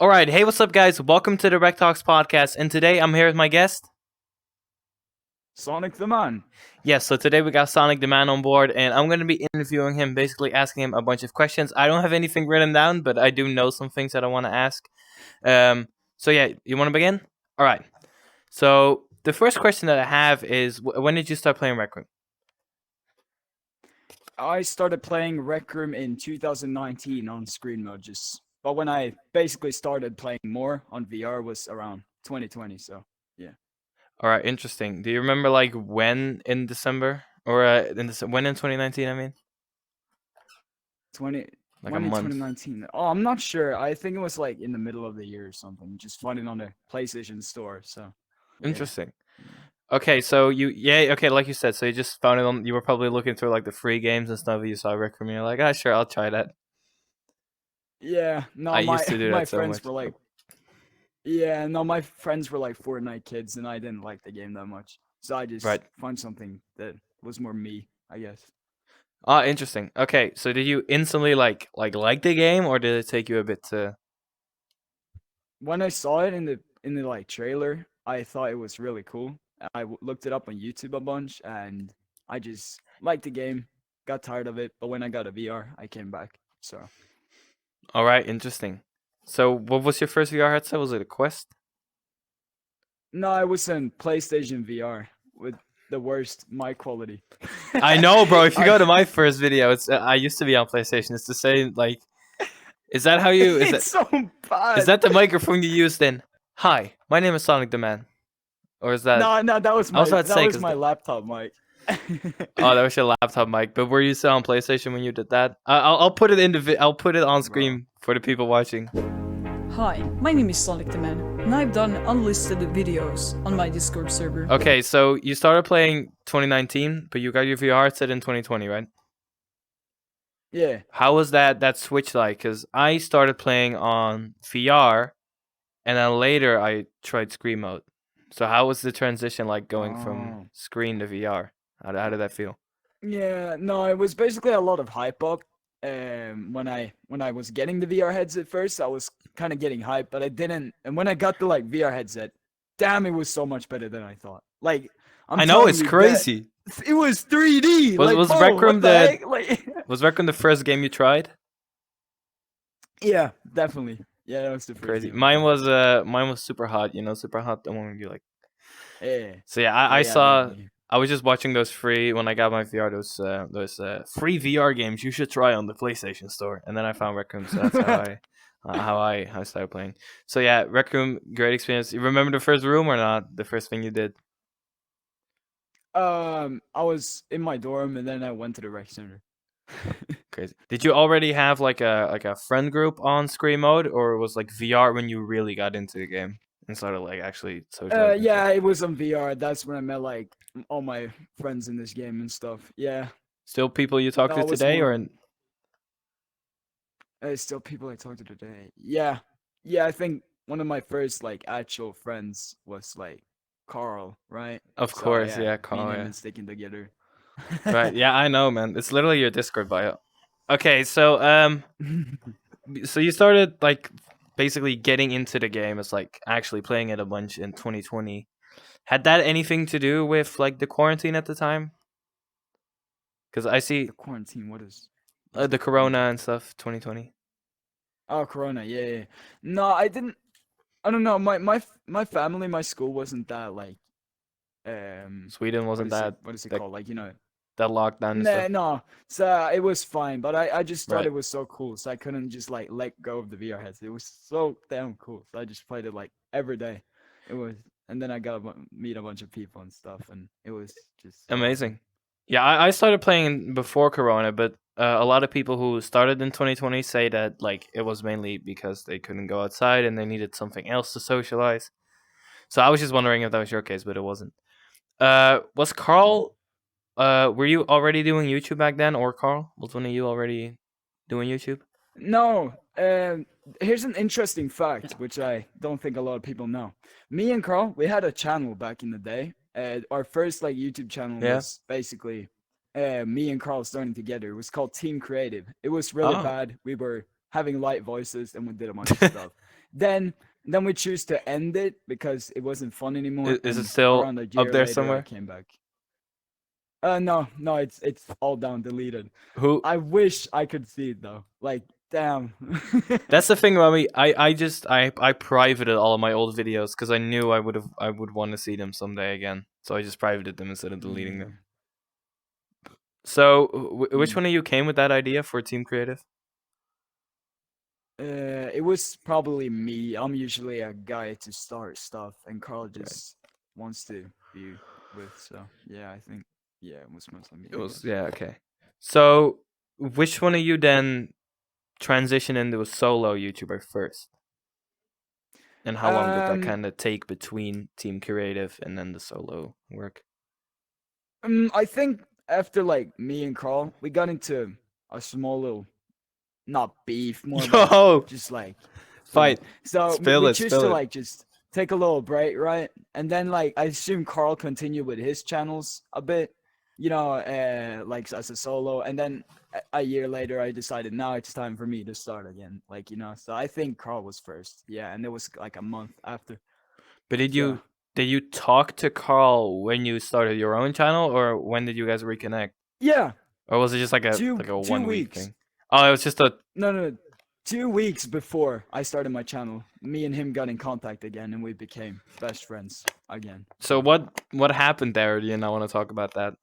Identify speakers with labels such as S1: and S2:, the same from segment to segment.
S1: All right, hey, what's up, guys? Welcome to the Rectalkz podcast, and today I'm here with my guest.
S2: Sonictheman.
S1: Yes, so today we got Sonictheman on board, and I'm going to be interviewing him, basically asking him a bunch of questions. I don't have anything written down, but I do know some things that I want to ask. So yeah, you want to begin? All right. So the first question that I have is, when did you start playing Rec Room?
S2: I started playing Rec Room in 2019 on screen mode, but when I basically started playing more on VR was around 2020. So yeah.
S1: All right, interesting. Do you remember like when in December or when in 2019? I mean,
S2: 20
S1: like a
S2: when in
S1: month.
S2: 2019. Oh, I'm not sure. I think it was like in the middle of the year or something. Just found it on the PlayStation Store. So yeah.
S1: Interesting. Okay, so like you said, so you just found it on. You were probably looking through like the free games and stuff. You saw Rec Room, and you're like, ah, sure, I'll try that.
S2: Yeah. No,
S1: I
S2: my
S1: used to do
S2: my
S1: that so
S2: friends
S1: much.
S2: were like, yeah, no, my friends were like Fortnite kids, and I didn't like the game that much. So I just
S1: Right.
S2: found something that was more me, I guess.
S1: Ah, interesting. Okay, so did you instantly like the game, or did it take you a bit to?
S2: When I saw it in the like trailer, I thought it was really cool. Looked it up on YouTube a bunch, and I just liked the game. Got tired of it, but when I got a VR, I came back. So
S1: All right, interesting. So, what was your first VR headset? Was it a Quest?
S2: no, I was in PlayStation VR with the worst mic quality.
S1: I know, bro. If you go to
S2: I
S1: my first video, it's I used to be on PlayStation. It's the same. Like, is that how you?
S2: it's so
S1: Is
S2: bad.
S1: that the microphone you used then? Hi, my name is Sonic the Man. Or is that?
S2: No, that was
S1: I was
S2: my
S1: about to
S2: that
S1: say
S2: was
S1: because
S2: my laptop mic.
S1: oh, that was your laptop mic. But were you still on PlayStation when you did that? I'll put it in I'll put it on
S2: Bro.
S1: screen for the people watching.
S3: Hi, my name is Sonictheman, and I've done unlisted videos on my Discord server.
S1: Okay, so you started playing 2019, but you got your VR set in 2020, right?
S2: Yeah.
S1: How was that switch like? Because I started playing on VR, and then later I tried screen mode. So how was the transition like going from
S2: Oh.
S1: screen to VR? How did that feel?
S2: Yeah, no, it was basically a lot of hype up. When I was getting the VR headset first, I was kind of getting hyped, but I didn't. And when I got the like VR headset, damn, it was so much better than I thought. Like I'm
S1: I know
S2: telling
S1: it's
S2: you that
S1: crazy.
S2: it was 3D.
S1: Was
S2: Like,
S1: was
S2: bro,
S1: Rec Room
S2: what the heck? Like,
S1: was Rec Room the first game you tried?
S2: yeah, definitely. Yeah, that was the first
S1: Crazy.
S2: game I tried.
S1: Mine was super hot. You know, super hot. The one where you like.
S2: Yeah,
S1: So yeah,
S2: yeah,
S1: I
S2: yeah,
S1: saw.
S2: definitely.
S1: I was just watching those free when I got my VR. Those free VR games you should try on the PlayStation Store, and then I found Rec Room. So that's how I started playing. So yeah, Rec Room, great experience. You remember the first room or not? The first thing you did?
S2: I was in my dorm, and then I went to the rec center.
S1: Crazy. Did you already have like a friend group on screen mode, or was like VR when you really got into the game and started like actually socializing? and
S2: Yeah,
S1: stuff?
S2: it was on VR. That's when I met like all my friends in this game and stuff. Yeah,
S1: Still people you talk
S2: no,
S1: to
S2: it was
S1: today,
S2: more.
S1: or
S2: Still people I talk to today. Yeah, yeah. I think one of my first like actual friends was like Carl, right?
S1: of
S2: So
S1: course,
S2: yeah,
S1: yeah,
S2: me and
S1: Carl,
S2: him
S1: yeah.
S2: been sticking together.
S1: Right. Yeah, I know, man. It's literally your Discord bio. Okay, so you started like basically getting into the game as like actually playing it a bunch in 2020. Had that anything to do with like the quarantine at the time? Because I see
S2: The quarantine. What is the
S1: the Corona
S2: quarantine?
S1: and stuff, 2020.
S2: Oh, Corona. Yeah, yeah. No, I didn't. I don't know. My family, my school wasn't that like
S1: Sweden wasn't
S2: what is it
S1: that
S2: called? Like, you know.
S1: that lockdown and
S2: Nah,
S1: stuff.
S2: no. So it was fine, but I just thought
S1: Right.
S2: it was so cool, so I couldn't just like let go of the VR headset. It was so damn cool, so I just played it like every day. It was, and then I got to meet a bunch of people and stuff, and it was just so awesome.
S1: Amazing. Yeah, I started playing before Corona, but a lot of people who started in 2020 say that like it was mainly because they couldn't go outside and they needed something else to socialize. So I was just wondering if that was your case, but it wasn't. Was Carl? Were you already doing YouTube back then, or Carl? Was one of you already doing YouTube?
S2: No, here's an interesting fact, which I don't think a lot of people know. Me and Carl, we had a channel back in the day. Our first like YouTube channel
S1: Yeah.
S2: was basically me and Carl starting together. It was called Team Creative. It was really
S1: Oh.
S2: bad. We were having light voices and we did a bunch of stuff. Then we choose to end it because it wasn't fun anymore.
S1: Is it
S2: And
S1: still
S2: around a
S1: up
S2: year
S1: there
S2: later, I
S1: somewhere?
S2: came back. No, it's all down, deleted.
S1: Who?
S2: I wish I could see it though. Like, damn.
S1: That's the thing about me. I privated all of my old videos because I knew I would want to see them someday again. So I just privated them instead of deleting them. So which
S2: Mm.
S1: one of you came with that idea for Team Creative?
S2: It was probably me. I'm usually a guy to start stuff, and Carl just wants to be with. So yeah, I think it was mostly me.
S1: It
S2: I
S1: was
S2: guess.
S1: yeah okay. So which one of you then transitioned into a solo YouTuber first? And how long did that
S2: Um,
S1: kind of take between Team Creative and then the solo work?
S2: I think after like me and Carl, we got into a small little, not beef, more of a
S1: Yo,
S2: just like
S1: fight.
S2: So
S1: Spill
S2: we
S1: it,
S2: choose
S1: spill
S2: to
S1: it.
S2: like just take a little break, right? And then like I assume Carl continued with his channels a bit, like as a solo. And then a year later, I decided now it's time for me to start again, like So I think Carl was first, yeah, and it was like a month after.
S1: But did
S2: Yeah.
S1: you talk to Carl when you started your own channel, or when did you guys reconnect?
S2: Yeah,
S1: Or was it just like a
S2: two
S1: 1 week
S2: weeks.
S1: thing? Oh, it was just a
S2: No, 2 weeks before I started my channel, me and him got in contact again, and we became best friends again.
S1: So what happened there? Do you not want to talk about that?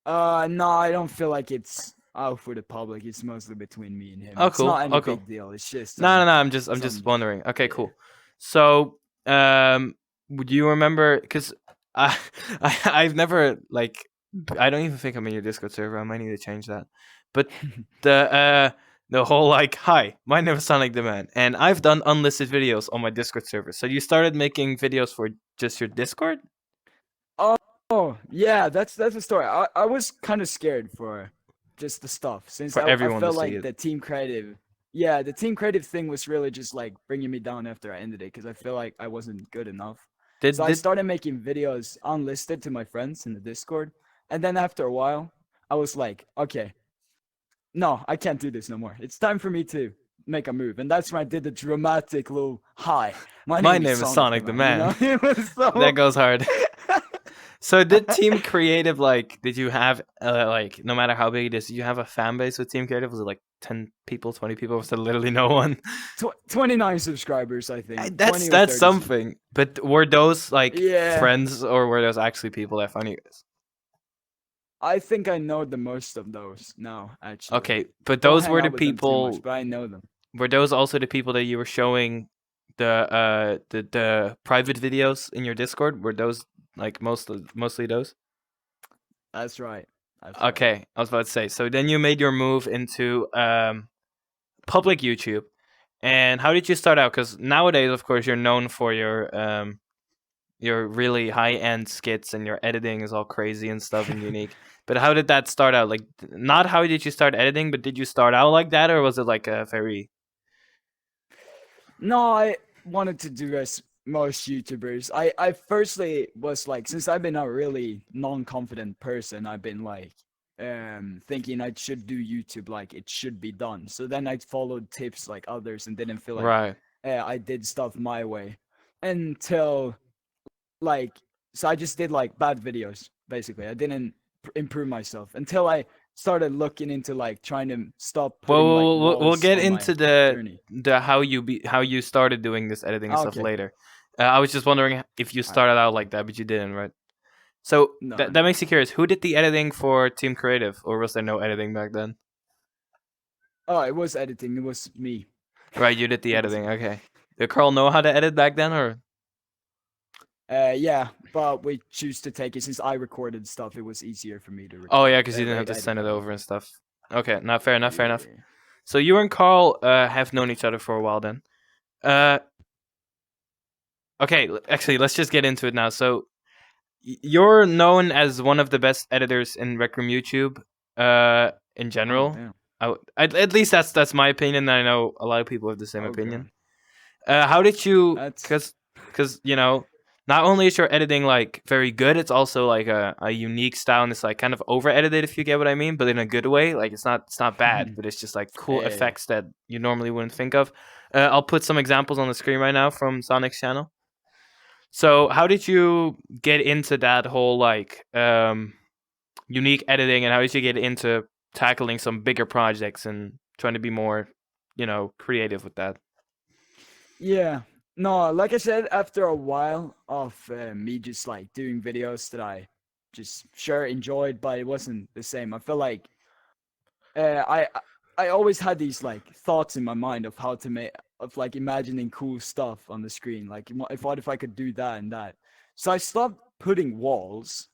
S2: No, I don't feel like it's out for the public. It's mostly between me and him.
S1: Oh,
S2: It's
S1: cool.
S2: not any
S1: Oh, cool.
S2: big deal. It's just
S1: No. I'm just
S2: some-
S1: wondering. Okay,
S2: yeah.
S1: cool. So would you remember? Because I I've never like I don't even think I'm in your Discord server. I might need to change that. But the whole like, hi, my name is Sonictheman, and I've done unlisted videos on my Discord server. So you started making videos for just your Discord?
S2: Oh, yeah, that's the story. I was kind of scared for just the stuff since
S1: For
S2: I
S1: everyone to
S2: felt
S1: see
S2: like
S1: it.
S2: the team creative. Yeah, the team creative thing was really just like bringing me down after I ended it because I feel like I wasn't good enough. So I started making videos unlisted to my friends in the Discord, and then after a while, I was like, okay, no, I can't do this no more. It's time for me to make a move, and that's when I did the dramatic little hi. My name is Sonic the Man. It was so...
S1: That goes hard. So did Team Creative did you have no matter how big it is, did you have a fan base with Team Creative? Was it like 10 people, 20 people, or was there literally no one?
S2: 29 subscribers, I think.
S1: That's something. But were those
S2: Yeah.
S1: friends, or were those actually people that found you guys?
S2: I think I know the most of those now, actually.
S1: Okay, but
S2: Don't
S1: those
S2: hang
S1: were
S2: out
S1: the
S2: with them too
S1: people.
S2: much, but I know them.
S1: Were those also the people that you were showing the private videos in your Discord? Were those mostly those?
S2: That's right. That's right.
S1: Okay, I was about to say. So then you made your move into public YouTube, and how did you start out? Because nowadays, of course, you're known for your really high end skits, and your editing is all crazy and stuff and unique. But how did that start out? Like, not how did you start editing, but did you start out like that, or was it like a very...
S2: No, I wanted to do as most YouTubers. I firstly was like, since I've been a really non-confident person, I've been like thinking I should do YouTube like it should be done. So then I followed tips like others and didn't feel like
S1: Right.
S2: I did stuff my way until so I just did like bad videos basically. I didn't improve myself until I started looking into like trying to stop putting
S1: We'll
S2: walls
S1: get
S2: on
S1: into
S2: my journey.
S1: the how you started doing this editing and stuff
S2: Okay.
S1: later. I was just wondering if you started out like that, but you didn't, right? So
S2: No,
S1: that
S2: no.
S1: makes you curious. Who did the editing for Team Creative, or was there no editing back then?
S2: Oh, it was editing. It was me.
S1: Right, you did the
S2: It was
S1: editing.
S2: me.
S1: Okay. Did Carl know how to edit back then, or?
S2: Yeah, but we choose to take it since I recorded stuff. It was easier for me to record.
S1: Oh yeah, because you didn't have to
S2: edit
S1: send it
S2: that.
S1: over and stuff. Okay, not fair enough. Fair enough.
S2: Yeah.
S1: So you and Carl have known each other for a while then. Okay, actually, let's just get into it now. So you're known as one of the best editors in Rec Room YouTube in general.
S2: Oh,
S1: At least that's my opinion. And I know a lot of people have the same
S2: Oh,
S1: opinion. How did you?
S2: That's-
S1: Because not only is your editing like very good, it's also like a unique style, and it's like kind of over edited, if you get what I mean, but in a good way. Like it's not bad, but it's just like cool
S2: Yeah.
S1: effects that you normally wouldn't think of. I'll put some examples on the screen right now from Sonic's channel. So how did you get into that whole like unique editing, and how did you get into tackling some bigger projects and trying to be more, creative with that?
S2: Yeah. No, like I said, after a while of me just like doing videos that I just sure enjoyed, but it wasn't the same. I feel like uh, I I always had these like thoughts in my mind of how to make of like imagining cool stuff on the screen. Like, if what if I could do that and that? So I stopped putting walls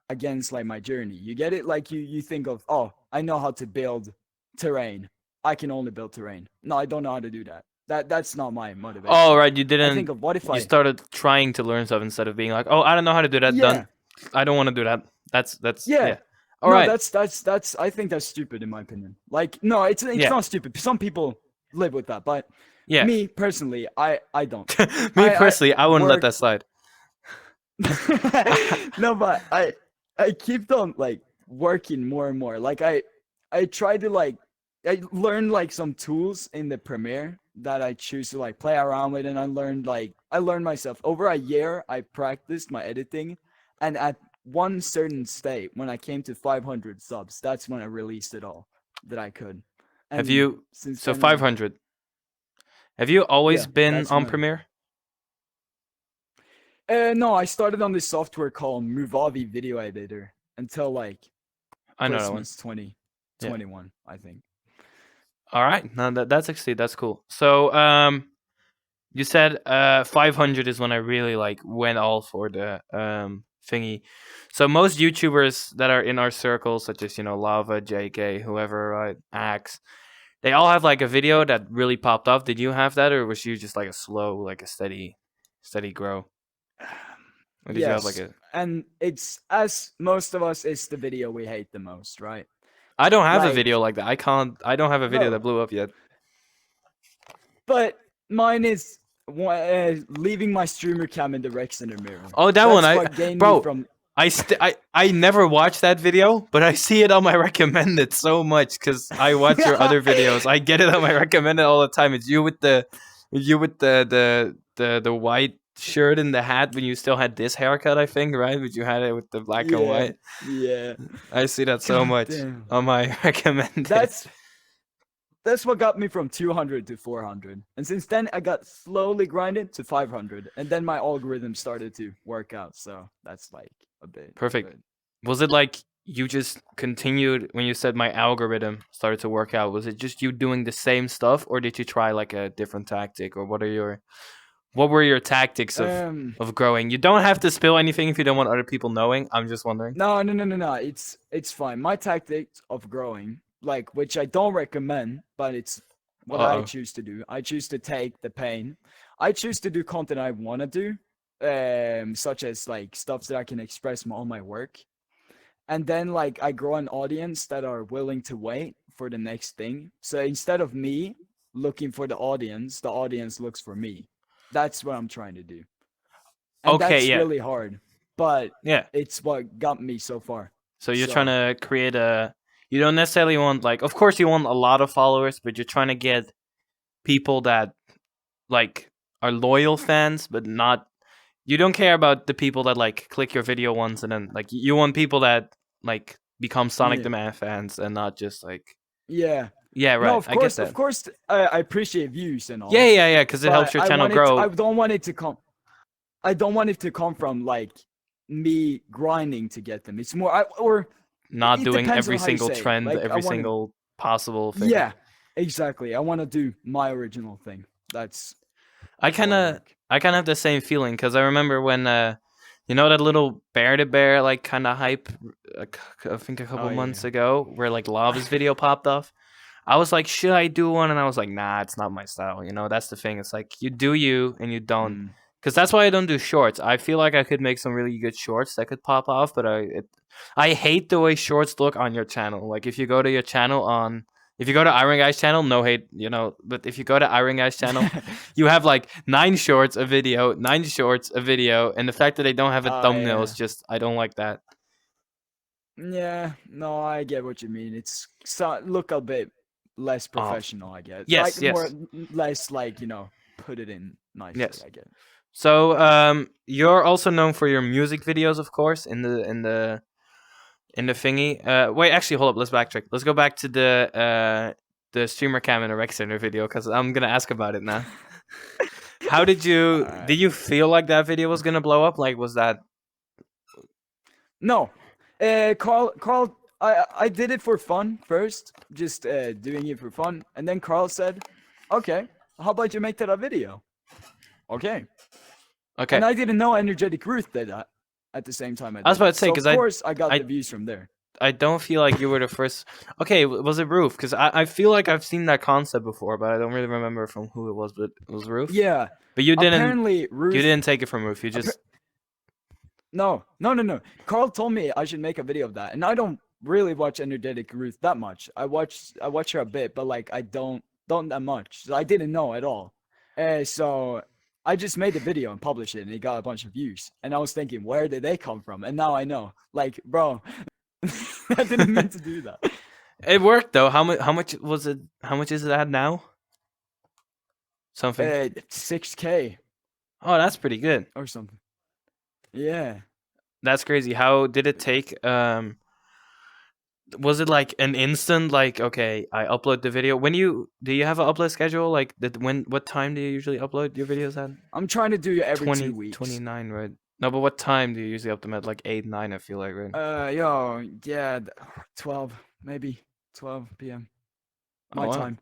S2: against like my journey. You get it? Like you think of, oh, I know how to build terrain. I can only build terrain. No, I don't know how to do that. That's not my
S1: Oh,
S2: motivation.
S1: right, you
S2: I
S1: didn't.
S2: think of what if
S1: You
S2: I
S1: started trying to learn stuff instead of being like, "Oh, I don't know how to do that." Done.
S2: yeah.
S1: I don't want to do that. That's
S2: Yeah.
S1: yeah. All
S2: No,
S1: right.
S2: that's I think that's stupid in my opinion. Like, no, it's
S1: Yeah.
S2: not stupid. Some people live with that, but
S1: Yeah.
S2: me personally, I don't.
S1: Me
S2: I
S1: personally, I wouldn't let
S2: work
S1: that slide.
S2: no, but I keep on like working more and more. Like I try to like I learned like some tools in the Premiere that I choose to like play around with, and I learned myself over a year. I practiced my editing, and at one certain state, when I came to 500 subs, that's when I released it all that I could.
S1: Have
S2: And
S1: you
S2: since
S1: so
S2: then,
S1: 500? Have you always
S2: yeah,
S1: been
S2: that's
S1: on
S2: when.
S1: Premiere?
S2: No, I started on this software called Movavi Video Editor until like
S1: I know that one.
S2: Christmas
S1: Yeah.
S2: 2021, I think.
S1: All right. No, that's cool. So you said 500 is when I really like went all for the thingy. So most YouTubers that are in our circles, such as Lava, JK, whoever, right, Axe, they all have like a video that really popped off. Did you have that, or was you just like a slow, like a steady grow? Or did you have like
S2: Yes,
S1: a?
S2: and it's as most of us, it's the video we hate the most, right?
S1: I don't have a
S2: Like,
S1: video like that. I can't. I don't have a video that
S2: no,
S1: blew up yet.
S2: but mine is leaving my streamer cam in the rec center mirror.
S1: Oh, that one.
S2: That's what gained me
S1: Bro,
S2: from.
S1: I never watched that video, but I see it on my recommended so much because I watch your other videos. I get it on my recommended all the time. It's you with the white shirt and the hat when you still had this haircut, I think, right? But you had it with the black and
S2: Yeah,
S1: white.
S2: yeah.
S1: I see that so
S2: God
S1: much
S2: damn.
S1: on my recommended.
S2: That's what got me from 200 to 400, and since then I got slowly grinded to 500, and then my algorithm started to work out. So that's like a bit
S1: Perfect.
S2: good.
S1: Was it like you just continued when you said my algorithm started to work out? Was it just you doing the same stuff, or did you try like a different tactic, or what were your tactics of growing? You don't have to spill anything if you don't want other people knowing. I'm just wondering.
S2: No. It's fine. My tactics of growing, like, which I don't recommend, but it's what I
S1: Uh-oh.
S2: choose to do. I choose to take the pain. I choose to do content I want to do, such as like stuff that I can express all my work. And then like I grow an audience that are willing to wait for the next thing. So instead of me looking for the audience looks for me. That's what I'm trying to do. And
S1: Okay,
S2: that's
S1: yeah.
S2: really hard, but
S1: Yeah.
S2: it's what got me so far.
S1: So you're
S2: So,
S1: trying to create a. You don't necessarily want like. Of course, you want a lot of followers, but you're trying to get people that like are loyal fans, but not. You don't care about the people that like click your video once and then like you want people that like become Sonic the
S2: yeah.
S1: Man fans and not just like.
S2: Yeah.
S1: Yeah,
S2: No,
S1: right. I get that.
S2: of course, I appreciate views and all.
S1: Yeah, because it helps
S2: But
S1: your channel
S2: I
S1: grow.
S2: don't want it to come. I don't want it to come from like me grinding to get them. It's more, or
S1: Not
S2: it
S1: doing
S2: depends
S1: every
S2: on how you
S1: single
S2: say it.
S1: trend,
S2: Like, I
S1: every
S2: want to.
S1: single possible thing.
S2: Yeah, exactly. I want to do my original thing. That's
S1: I
S2: how
S1: kind of
S2: work.
S1: have the same feeling because I remember when that little bear to bear like kind of hype I think a couple
S2: Oh
S1: months
S2: yeah.
S1: ago where like Lava's video popped off. I was like, should I do one? And I was like, nah, it's not my style. That's the thing. It's like you do you and you don't.
S2: Mm.
S1: Because that's why I don't do shorts. I feel like I could make some really good shorts that could pop off, but I hate the way shorts look on your channel. Like if you go to your channel if you go to Iron Guy's channel, no hate, but if you go to Iron Guy's channel, you have like 9 shorts a video, and the fact that they don't have a
S2: Oh
S1: thumbnail is
S2: yeah.
S1: just I don't like that.
S2: Yeah. No, I get what you mean. It's so look a bit less professional, I guess.
S1: yes,
S2: Like more
S1: yes.
S2: less like, put it in nicely,
S1: Yes.
S2: I guess.
S1: So you're also known for your music videos, of course, in the thingy. Wait, actually, hold up. Let's backtrack. Let's go back to the streamer cam in a rec center video because I'm gonna ask about it now. How did
S2: Alright.
S1: you feel like that video was gonna blow up? Like, was that
S2: No. Carl, I did it for fun first, just doing it for fun, and then Carl said, "Okay, how about you make that a video?" Okay.
S1: okay?
S2: And I didn't know Energetic Ruth did that at the same time I did.
S1: I was about to say,
S2: so
S1: 'cause
S2: of course I got
S1: I-
S2: the views from there.
S1: I don't feel like you were the first. Okay, was it Roof? Because I feel like I've seen that concept before, but I don't really remember from who it was. But it was Roof.
S2: Yeah.
S1: But you didn't.
S2: Apparently Ruth.
S1: You didn't take it from Roof. You just.
S2: No. Carl told me I should make a video of that, and I don't really watch Energetic Ruth that much. I watch her a bit, but like I don't that much. So I didn't know at all. So I just made the video and published it, and it got a bunch of views. And I was thinking, where did they come from? And now I know. Like, bro, I didn't mean to do that.
S1: It worked though. How much was it? How much is it at now? Something.
S2: 6K
S1: Oh, that's pretty good.
S2: or something. Yeah.
S1: That's crazy. How did it take? Was it like an instant? Like, okay, I upload the video. Do you have an upload schedule? Like, what time do you usually upload your videos at?
S2: I'm trying to do it every
S1: 20,
S2: 2 weeks.
S1: 29, right? No, but what time do you usually upload them at? Like 8, 9, I feel like, right?
S2: Yeah, 12, maybe 12 p.m. My
S1: Oh, wow.
S2: time.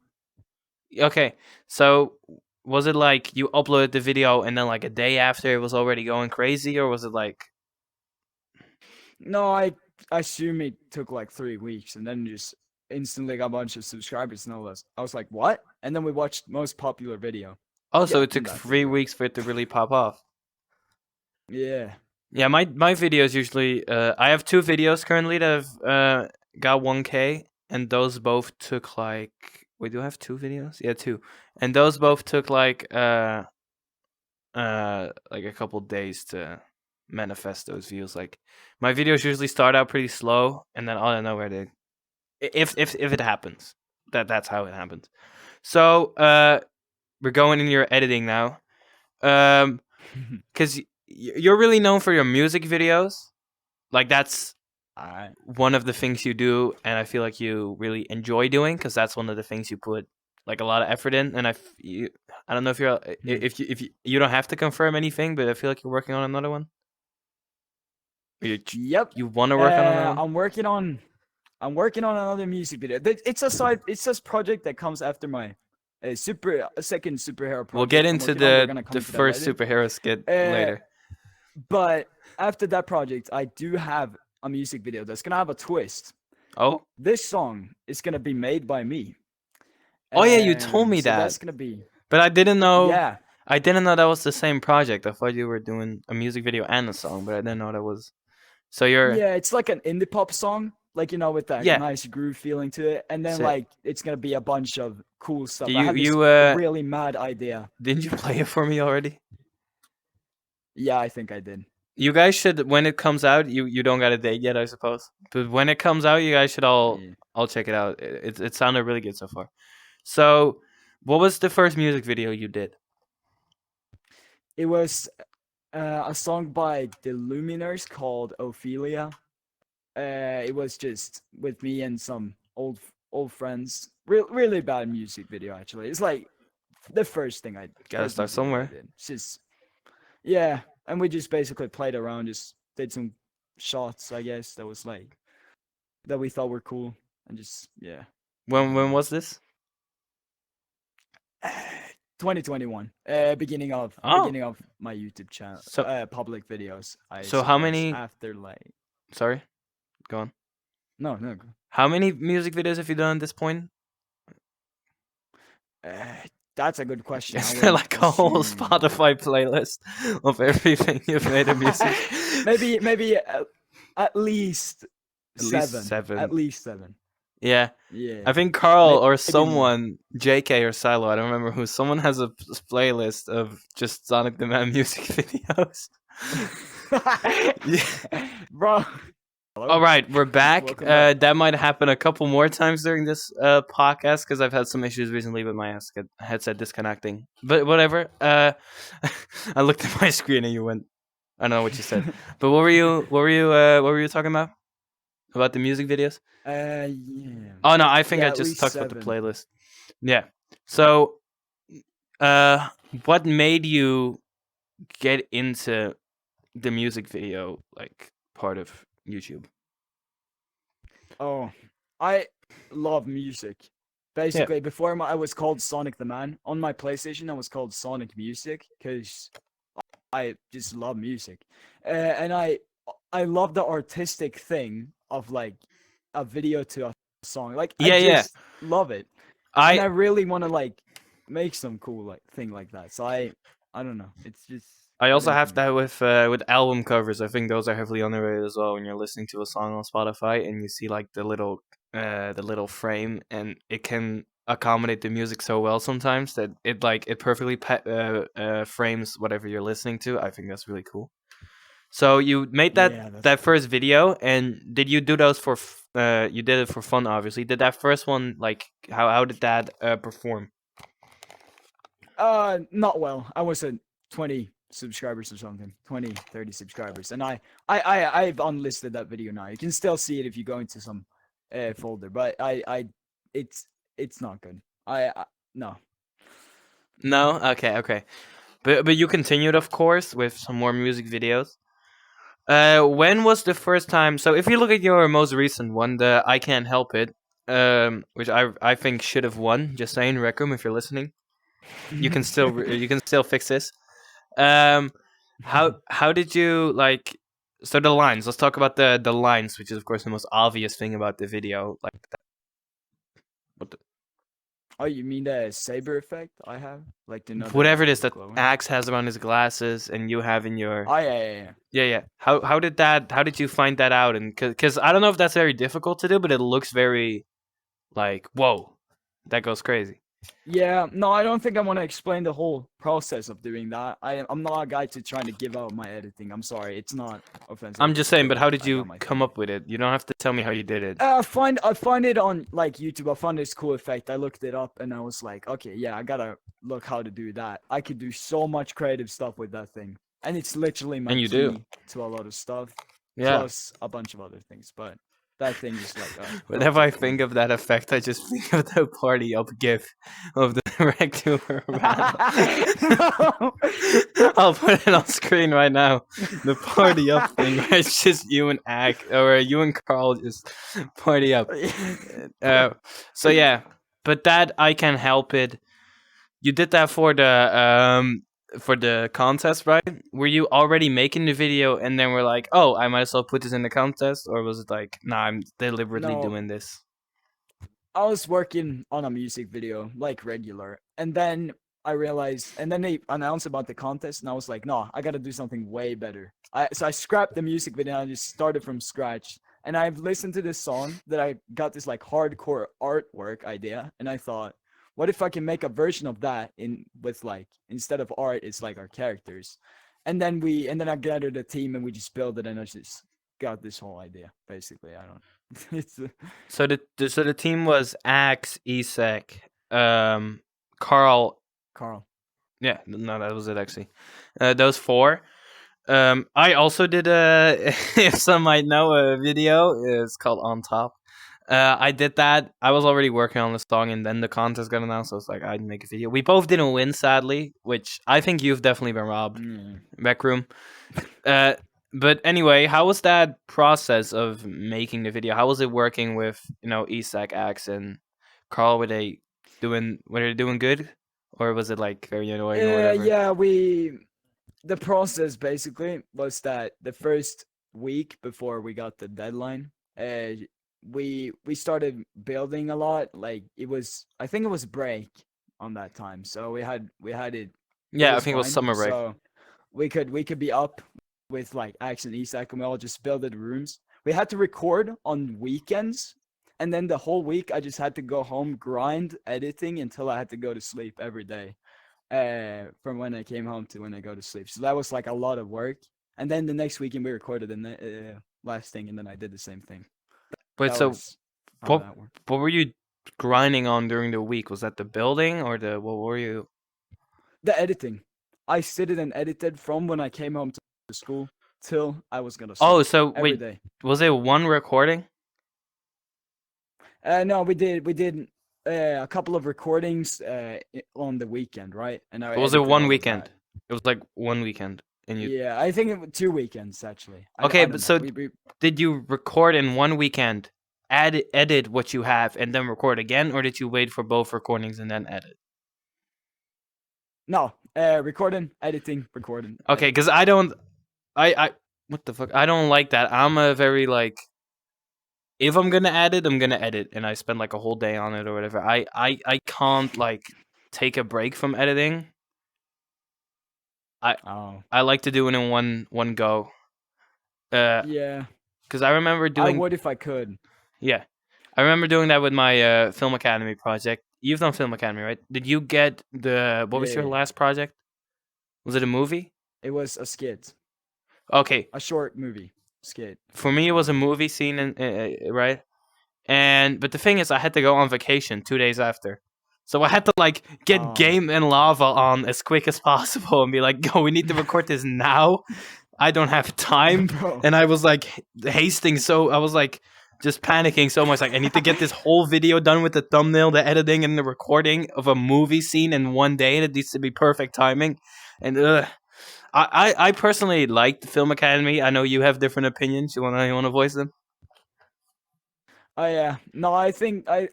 S1: Okay, so was it like you uploaded the video and then like a day after it was already going crazy, or was it like?
S2: No, I assume it took like 3 weeks, and then just instantly got a bunch of subscribers and all this. I was like, what? And then we watched most popular video.
S1: Oh, so
S2: Yeah,
S1: it took
S2: that's
S1: 3
S2: it.
S1: weeks for it to really pop off.
S2: Yeah.
S1: Yeah, my videos usually. I have 2 videos currently that have got 1K, and those both took like. Wait, do I have 2 videos? Yeah, 2, and those both took like a couple days to manifest those views. Like my videos usually start out pretty slow, and then out of nowhere they. If it happens, that's how it happens. So we're going in your editing now, because you're really known for your music videos. Like that's
S2: Alright.
S1: one of the things you do, and I feel like you really enjoy doing because that's one of the things you put like a lot of effort in. And I don't know if you're if you don't have to confirm anything, but I feel like you're working on another one.
S2: Yep.
S1: You want to work on another one?
S2: I'm working on another music video. It's a project that comes after my second superhero project.
S1: We'll get
S2: I'm
S1: into
S2: working on. We're gonna come
S1: the
S2: to that
S1: first
S2: later.
S1: superhero skit later.
S2: But after that project, I do have a music video that's gonna have a twist.
S1: Oh,
S2: This song is gonna be made by me.
S1: Oh, yeah, you told me
S2: so
S1: that.
S2: That's gonna be.
S1: but I didn't know.
S2: Yeah.
S1: I didn't know that was the same project. I thought you were doing a music video and a song, but I didn't know that was. So you're.
S2: Yeah, it's like an indie pop song, like with that
S1: Yeah.
S2: nice groove feeling to it, and then
S1: Sick.
S2: like it's gonna be a bunch of cool stuff.
S1: Do
S2: I had this
S1: you
S2: really mad idea.
S1: didn't you play it for me already?
S2: Yeah, I think I did.
S1: You guys should, when it comes out, you don't got a date yet, I suppose. But when it comes out, you guys should all check it out. It sounded really good so far. So, what was the first music video you did?
S2: It was a song by the Luminers called Ophelia. It was just with me and some old friends. Really bad music video, actually. It's like the first thing I
S1: Gotta
S2: first
S1: start
S2: music video I
S1: somewhere.
S2: did. It's just yeah, and we just basically played around, just did some shots, I guess, that was like that we thought were cool, and just yeah.
S1: When was this?
S2: 2021, beginning of my YouTube channel,
S1: So-
S2: public videos.
S1: So how
S2: suppose,
S1: many-
S2: after like
S1: Sorry, go on.
S2: no.
S1: How many music videos have you done at this point?
S2: That's a good question. I
S1: Is there
S2: wouldn't
S1: like a whole
S2: assume.
S1: Spotify playlist of everything you've made in music?
S2: maybe at least
S1: At least
S2: 7.
S1: seven.
S2: At least 7.
S1: Yeah,
S2: Yeah.
S1: I think Carl or
S2: Maybe more.
S1: someone, JK or Silo, I don't remember who. Someone has a playlist of just Sonictheman music videos.
S2: Bro.
S1: All right, we're back.
S2: Welcome back.
S1: That might happen a couple more times during this podcast because I've had some issues recently with my headset disconnecting. But whatever. I looked at my screen and you went. I don't know what you said. But what were you? What were you talking about? About the music videos?
S2: Yeah.
S1: Oh no, I think
S2: Yeah,
S1: I
S2: at
S1: just
S2: least
S1: talked about the
S2: 7.
S1: playlist. Yeah. So, what made you get into the music video like part of YouTube?
S2: Oh, I love music. Basically, before I was called Sonictheman. On my PlayStation, I was called Sonic Music because I just love music, and I love the artistic thing of like a video to a song. Like I
S1: Yeah.
S2: just love it, and I
S1: I
S2: really want to like make some cool like thing like that. So I don't know. It's just
S1: I
S2: got
S1: also
S2: into
S1: have
S2: me.
S1: that with album covers. I think those are heavily underrated as well. When you're listening to a song on Spotify and you see like the little frame, and it can accommodate the music so well sometimes that it perfectly frames whatever you're listening to. I think that's really cool. So you made
S2: Yeah, that's
S1: that
S2: cool.
S1: first video, and did you do those for? You did it for fun, obviously. Did that first one like how did that perform?
S2: Not well. I was at 20 subscribers or something. 20, 30 subscribers. And I've unlisted that video now. You can still see it if you go into some folder, but it's it's not good. I no.
S1: No, okay. But you continued, of course, with some more music videos. When was the first time? So if you look at your most recent one, the I Can't Help It, which I think should have won. Just saying, Rec Room, if you're listening, you can still fix this. Um, how did you like? So the lines. Let's talk about the lines, which is of course the most obvious thing about the video. Like what
S2: Oh, you mean the saber effect I have? Like the
S1: whatever it is that
S2: glowing?
S1: Axe has around his glasses, and you have in your
S2: Oh yeah.
S1: yeah. How did you find that out? And because I don't know if that's very difficult to do, but it looks very like whoa, that goes crazy.
S2: Yeah, no, I don't think I want to explain the whole process of doing that. I'm not a guy to trying to give out my editing. I'm sorry, it's not offensive.
S1: I'm just saying, but how did
S2: I got
S1: you
S2: my
S1: come
S2: thing.
S1: up with it? You don't have to tell me how you did it.
S2: I find it on like YouTube. I found this cool effect. I looked it up and I was like, okay, yeah, I gotta look how to do that. I could do so much creative stuff with that thing, and it's literally my
S1: And you
S2: key
S1: do.
S2: to a lot of stuff,
S1: Yeah.
S2: plus a bunch of other things. But that thing is like,
S1: Whenever I think of that effect, I just think of the party up gif of the rectangular around. I'll put it on screen right now. The party up thing, where it's just you and you and Carl just party up. So yeah, but that I Can't Help It. You did that for the contest, right? Were you already making the video and then we're like, oh, I might as well put this in the contest, or was it like, nah, I'm deliberately
S2: No.
S1: doing this?
S2: I was working on a music video, like regular, and then I realized, and then they announced about the contest, and I was like, no, I gotta do something way better. So I scrapped the music video and I just started from scratch. And I've listened to this song that I got this like hardcore artwork idea, and I thought, what if I can make a version of that with like instead of art, it's like our characters. And then I gathered a team and we just built it, and I just got this whole idea. Basically, I don't. It's
S1: So the team was Axe, Isak, Carl.
S2: Carl.
S1: Yeah, no, that was it actually. Those four. I also did if some might know, a video. It's called On Top. I did that. I was already working on the song, and then the contest got announced. So I was like, I'd make a video. We both didn't win, sadly, which I think you've definitely been robbed. Back room. But anyway, how was that process of making the video? How was it working with Isak, Axe, and Carl? Were they doing good, or was it like very annoying or whatever?
S2: Yeah, the process basically was that the first week before we got the deadline, we started building a lot. Like I think it was break on that time, so we had it.
S1: Yeah, I
S2: was
S1: think it was
S2: fine.
S1: summer break.
S2: So we could be up with like Axe and Isak, and we all just builded rooms. We had to record on weekends, and then the whole week I just had to go home, grind editing until I had to go to sleep every day. From when I came home to when I go to sleep. So that was like a lot of work. And then the next weekend we recorded, and last thing, and then I did the same thing.
S1: But
S2: That
S1: so
S2: was how
S1: what
S2: that worked.
S1: what were you grinding on during the week? Was that the building or the what were you?
S2: The editing. I sit and edited from when I came home to school till I was gonna
S1: Oh,
S2: sleep
S1: so
S2: every
S1: wait,
S2: day.
S1: was it one recording?
S2: No, we did a couple of recordings on the weekend, right? And I
S1: Or was it
S2: edited
S1: one
S2: all of
S1: weekend?
S2: that.
S1: It was like one weekend, and you.
S2: Yeah, I think it was 2 weekends actually.
S1: Okay,
S2: I
S1: but
S2: don't know.
S1: so did you record in one weekend, edit what you have, and then record again, or did you wait for both recordings and then edit?
S2: No, recording, editing, recording.
S1: Okay,
S2: Editing.
S1: because I what the fuck? I don't like that. I'm a very like, if I'm gonna edit, I'm gonna edit, and I spend like a whole day on it or whatever. I can't like take a break from editing.
S2: Oh,
S1: I like to do it in one go.
S2: yeah.
S1: Because I remember
S2: I
S1: doing,
S2: would if I could.
S1: yeah, I remember doing that with my film academy project. You've done film academy, right? Did you get the what was your
S2: Yeah.
S1: last project? Was it a movie?
S2: It was a skit,
S1: Okay,
S2: a short movie skit.
S1: for me it was a movie scene, right? But the thing is, I had to go on vacation 2 days after, so I had to like get
S2: Oh,
S1: Game and Lava on as quick as possible and be like, "Yo, we need to record this now." I don't have time,
S2: bro.
S1: and I was like hasting, so I was like just panicking so much. Like, I need to get this whole video done with the thumbnail, the editing, and the recording of a movie scene in one day. It needs to be perfect timing, and I personally like the Film Academy. I know you have different opinions. You wanna voice them?
S2: Oh yeah. No, I think I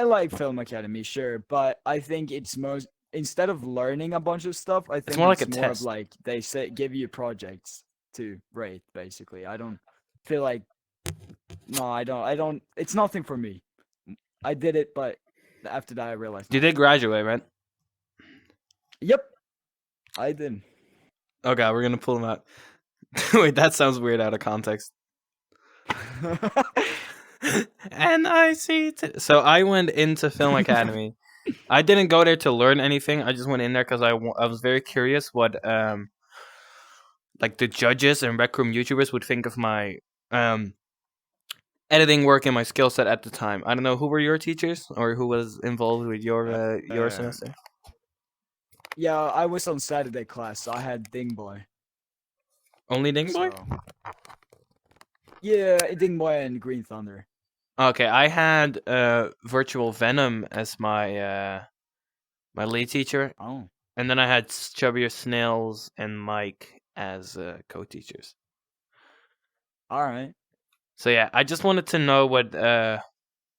S2: like Film Academy, sure, but I think it's most instead of learning a bunch of stuff, I
S1: It's
S2: think
S1: more like a
S2: it's more of
S1: test.
S2: like they say give you projects to rate basically. I don't feel like no, I don't it's nothing for me. I did it, but after that I realized
S1: You
S2: no.
S1: did graduate, right?
S2: Yep, I did.
S1: Oh god, we're gonna pull them out. Wait, that sounds weird out of context. And I see. So I went into Film Academy. I didn't go there to learn anything. I just went in there because I was very curious what like the judges and Rec Room YouTubers would think of my um editing work and my skill set at the time. I don't know, who were your teachers or who was involved with your
S2: Uh,
S1: semester.
S2: yeah, I was on Saturday class, so I had Ding Boy.
S1: Only Ding Boy.
S2: So yeah, Ding Boy and Green Thunder.
S1: Okay, I had Virtual Venom as my lead teacher,
S2: Oh,
S1: and then I had Chubbier Snails and Mike as co-teachers.
S2: all right.
S1: So yeah, I just wanted to know what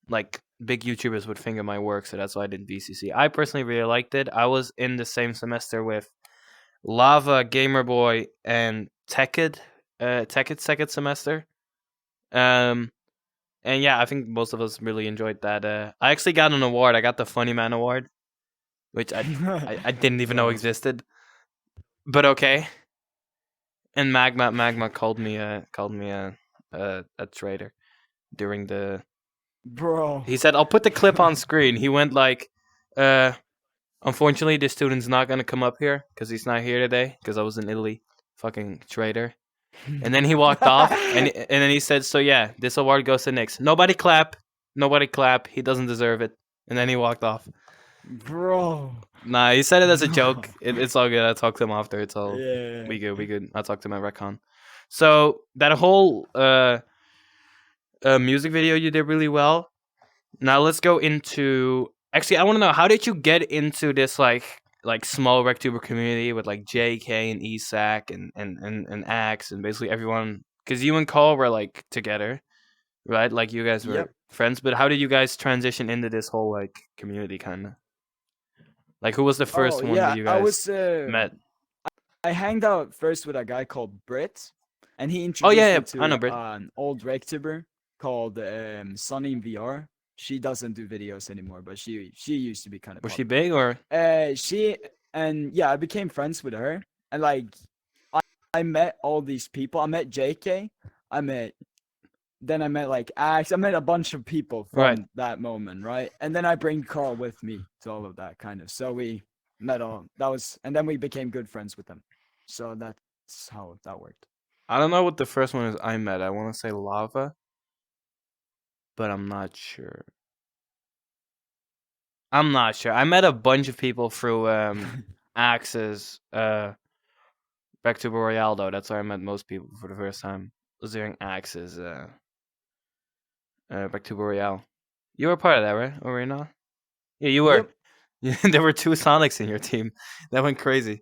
S1: like big YouTubers would think of my work, so that's why I did VCC. I personally really liked it. I was in the same semester with Lava, Gamer Boy, and Tekid. Tekid's second semester. And yeah, I think most of us really enjoyed that. I actually got an award. I got the Funny Man Award, which I didn't even know
S2: Bro.
S1: existed. But okay. And Magma called me a traitor during the.
S2: Bro.
S1: He said, "I'll put the clip on screen." He went like, "Unfortunately, this student's not gonna come up here because he's not here today because I was in Italy." Fucking traitor. And then he walked off, and then he said, "So yeah, this award goes to Nix. Nobody clap. Nobody clap. He doesn't deserve it." And then he walked off.
S2: Bro.
S1: Nah, he said it as a joke. It's all good. I talked to him after. It's all
S2: Yeah.
S1: we good. I talked to him at Recon. So that whole music video you did really well. Now let's go into. Actually, I want to know, how did you get into this like small RecTuber community with like JK and Isak and Axe and basically everyone? Because you and Cole were like together, right? Like you guys were
S2: Yep.
S1: friends. But how did you guys transition into this whole like community kind of? Like, who was the first
S2: Oh
S1: one
S2: yeah,
S1: that you
S2: I
S1: guys
S2: was
S1: met?
S2: I hanged out first with a guy called Britt, and he
S1: Oh
S2: introduced
S1: yeah,
S2: me
S1: I know
S2: to
S1: Brit.
S2: an old RecTuber called Sunny VR. She doesn't do videos anymore, but she used to be kind of
S1: Was she
S2: popular.
S1: big or?
S2: She and yeah, I became friends with her, and like I met all these people. I met JK. I met then I met like Axe. I met a bunch of people from
S1: Right.
S2: that moment, right? And then I bring Carl with me to all of that kind of. So we met all that was, and then we became good friends with them. So that's how that worked.
S1: I don't know what the first one is I met. I want to say Lava, but I'm not sure. I'm not sure. I met a bunch of people through Axe's Back to Royale though. That's where I met most people for the first time. Was during Axe's Back to Royale. You were part of that, right? Or were you not? Yeah, you were.
S2: Yep.
S1: There were 2 Sonics in your team. That went crazy.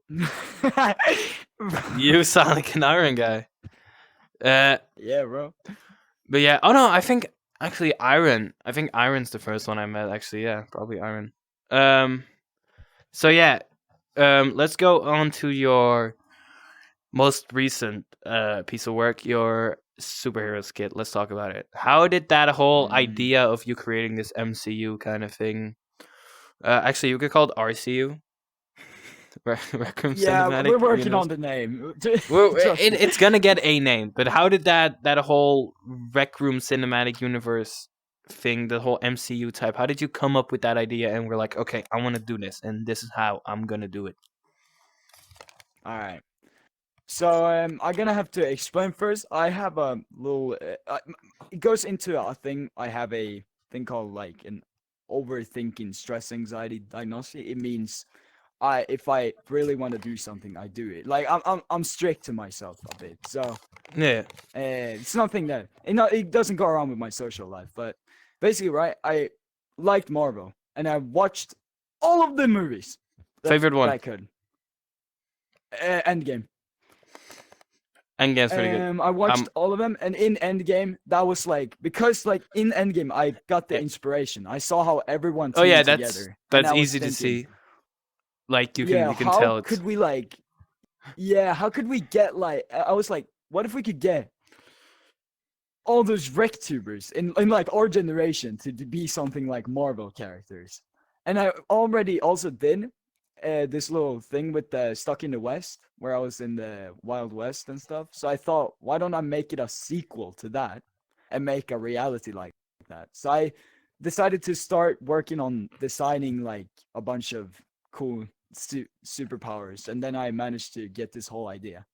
S1: You, Sonic, and Iron Guy.
S2: Yeah, bro.
S1: But yeah. Oh no, I think actually Iron. I think Iron's the first one I met. Actually, yeah, probably Iron. So yeah. Let's go on to your most recent piece of work, your superhero skit. Let's talk about it. How did that whole idea of you creating this MCU kind of thing? Actually, you could call it RCU. Rec Room
S2: Yeah,
S1: Cinematic
S2: we're working
S1: Universe.
S2: on the name.
S1: Well,
S2: Trust me.
S1: it's gonna get a name, but how did that whole Rec Room Cinematic Universe thing, the whole MCU type, how did you come up with that idea? And we're like, okay, I want to do this, and this is how I'm gonna do it.
S2: All right. So I'm gonna have to explain first. I have a little. It goes into a thing. I have a thing called like an overthinking stress anxiety diagnosis. It means if I really want to do something, I do it. Like I'm strict to myself a bit. So
S1: Yeah,
S2: it's nothing that it doesn't go around with my social life. But basically, right? I liked Marvel and I watched all of the movies
S1: favorite
S2: that
S1: one.
S2: I could. Endgame.
S1: Endgame's pretty good.
S2: I watched all of them, and in Endgame, that was like because like in Endgame, I got the
S1: Yeah.
S2: inspiration. I saw how everyone
S1: Oh
S2: teamed
S1: yeah,
S2: together.
S1: that's
S2: and I was
S1: easy to
S2: thinking,
S1: see. Like you
S2: yeah,
S1: can
S2: how
S1: tell it's
S2: could we like, yeah, how could we get like? I was like, what if we could get all those Rectubers in like our generation to be something like Marvel characters? And I already also did this little thing with the Stuck in the West, where I was in the Wild West and stuff. So I thought, why don't I make it a sequel to that and make a reality like that? So I decided to start working on designing like a bunch of cool superpowers, and then I managed to get this whole idea.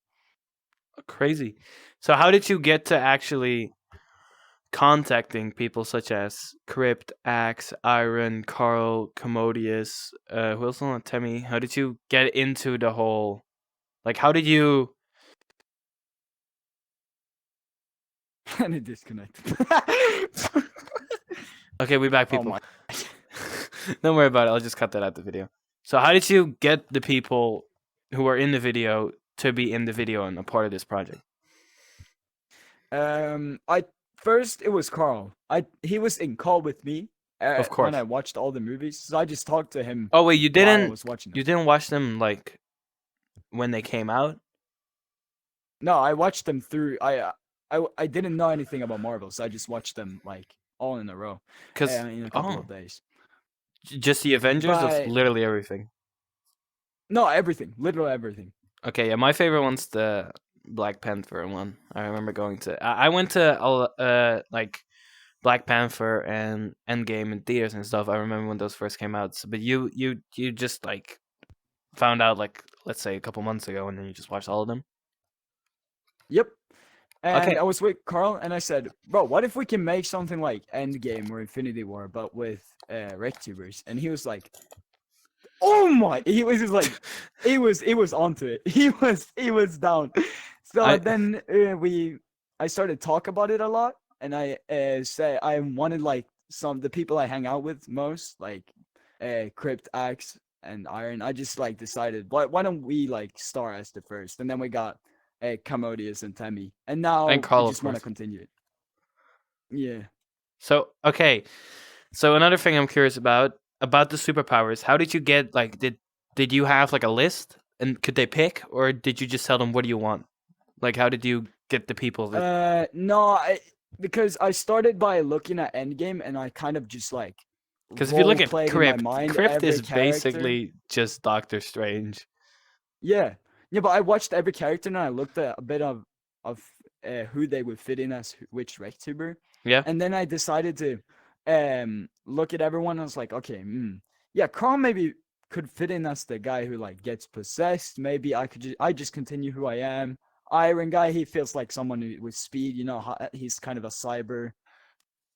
S1: crazy. So how did you get to actually contacting people such as Crypt, Axe, Iron, Carl, Commodious, who else on Temmie? How did you get into the whole, like, how did you?
S2: And it disconnected.
S1: Okay, we back,
S2: Oh
S1: people.
S2: my.
S1: Don't worry about it. I'll just cut that out the video. So how did you get the people who are in the video to be in the video and a part of this project?
S2: I first it was Carl. He was in call with me.
S1: Of course.
S2: When I watched all the movies, so I just talked to him.
S1: Oh wait, you
S2: while I
S1: didn't?
S2: was watching them.
S1: You didn't watch them like when they came out?
S2: No, I watched them through. I didn't know anything about Marvel, so I just watched them like all in a row.
S1: Because
S2: In a couple of days.
S1: just the Avengers of
S2: But-
S1: literally everything.
S2: No, everything, literally everything.
S1: Okay, yeah, my favorite one's the Black Panther one. I remember going to. I went to like Black Panther and Endgame in theaters and stuff. I remember when those first came out. But you just like found out like let's say a couple months ago, and then you just watched all of them.
S2: Yep. And
S1: Okay.
S2: I was with Carl, and I said, "Bro, what if we can make something like Endgame or Infinity War, but with Rectubers?" And he was like, "Oh my!" He was just like, he was onto it. He was down. So then I started talk about it a lot, and I said I wanted like the people I hang out with most, like Crypt, Axe, and Iron. I just like decided, why don't we like start as the first, and then we got Commodious and Temmie, and now
S1: And Carl,
S2: we
S1: of
S2: just want to
S1: course.
S2: continue it. Yeah.
S1: So okay, so another thing I'm curious about the superpowers. How did you get like did you have like a list and could they pick or did you just tell them what do you want? Like how did you get the people that
S2: No, because I started by looking at Endgame, and I kind of just like
S1: because if you look at
S2: role-played in
S1: Crypt,
S2: my mind
S1: Crypt
S2: every
S1: is
S2: character.
S1: basically just Doctor Strange.
S2: Yeah, but I watched every character and I looked at a bit of who they would fit in as which Rectuber.
S1: Yeah.
S2: And then I decided to look at everyone. I was like, okay, yeah, Carl maybe could fit in as the guy who like gets possessed. Maybe I just continue who I am. Iron Guy, he feels like someone with speed. You know, he's kind of a cyber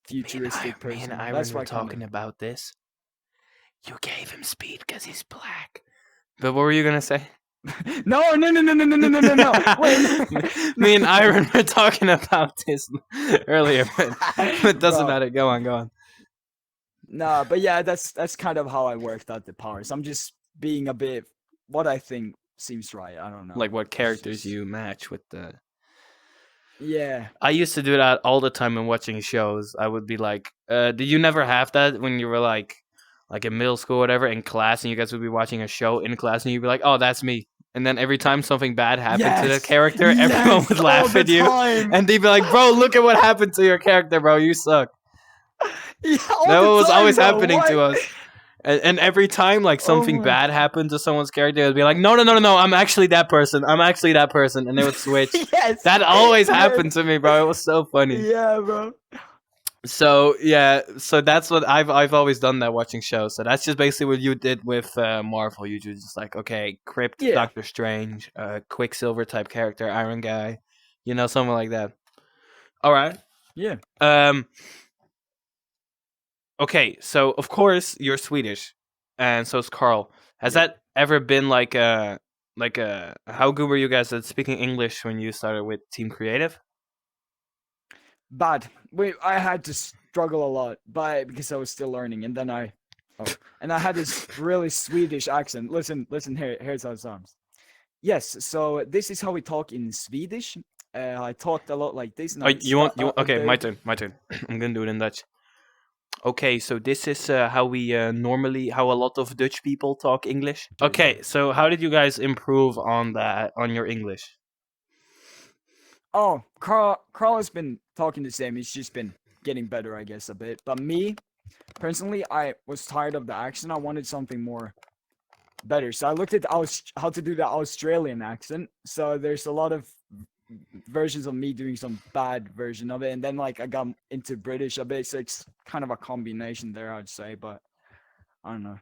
S2: futuristic
S1: Me and
S2: person.
S1: Iron
S2: That's
S1: were
S2: why kind
S1: talking
S2: of.
S1: about this. You gave him speed because he's black. But what were you gonna say?
S2: No. Wait.
S1: Me and Iron were talking about this earlier, but it doesn't
S2: Bro.
S1: matter. Go on.
S2: Nah, but yeah, that's kind of how I worked out the powers. I'm just being a bit what I think seems right. I don't know.
S1: Like what
S2: It's
S1: characters
S2: just-
S1: you match with the.
S2: Yeah.
S1: I used to do that all the time when watching shows. I would be like, did you never have that when you were like in middle school or whatever in class and you guys would be watching a show in class and you'd be like, oh, that's me. And then every time something bad happened to the
S2: Yes!
S1: character, everyone
S2: Yes!
S1: would
S2: All
S1: laugh
S2: the
S1: at you.
S2: time!
S1: And they'd be like, bro, look at what happened to your character, bro. You suck.
S2: Yeah, all
S1: That
S2: the
S1: was
S2: time,
S1: always
S2: bro.
S1: happening to
S2: What?
S1: us. And every time like something
S2: my
S1: bad happened to someone's character, they'd be like, no, I'm actually that person. And they would switch.
S2: Yes.
S1: That always
S2: Yes.
S1: happened to me, bro. It was so funny.
S2: Yeah, bro.
S1: So yeah, so that's what I've always done that watching shows. So that's just basically what you did with Marvel. You just like, okay, Crypt,
S2: Yeah.
S1: Doctor Strange, Quicksilver type character, Iron Guy, something like that. All right.
S2: Yeah.
S1: Okay, so of course you're Swedish, and so is Carl. Has that ever been like a how good were you guys at speaking English when you started with Team Creative?
S2: Bad. I had to struggle a lot, because I was still learning, and then I had this really Swedish accent. Listen here. Here's how it sounds. Yes. So this is how we talk in Swedish. I talked a lot like this. And
S1: Okay, my turn. I'm gonna do it in Dutch. Okay, so this is how we how a lot of Dutch people talk English. Okay, so how did you guys improve on your English?
S2: Oh, Carl has been talking the same. He's just been getting better, I guess, a bit. But me, personally, I was tired of the accent. I wanted something more better. So I looked at how to do the Australian accent. So there's a lot of versions of me doing some bad version of it, and then like I got into British a bit. So it's kind of a combination there, I'd say. But I don't know.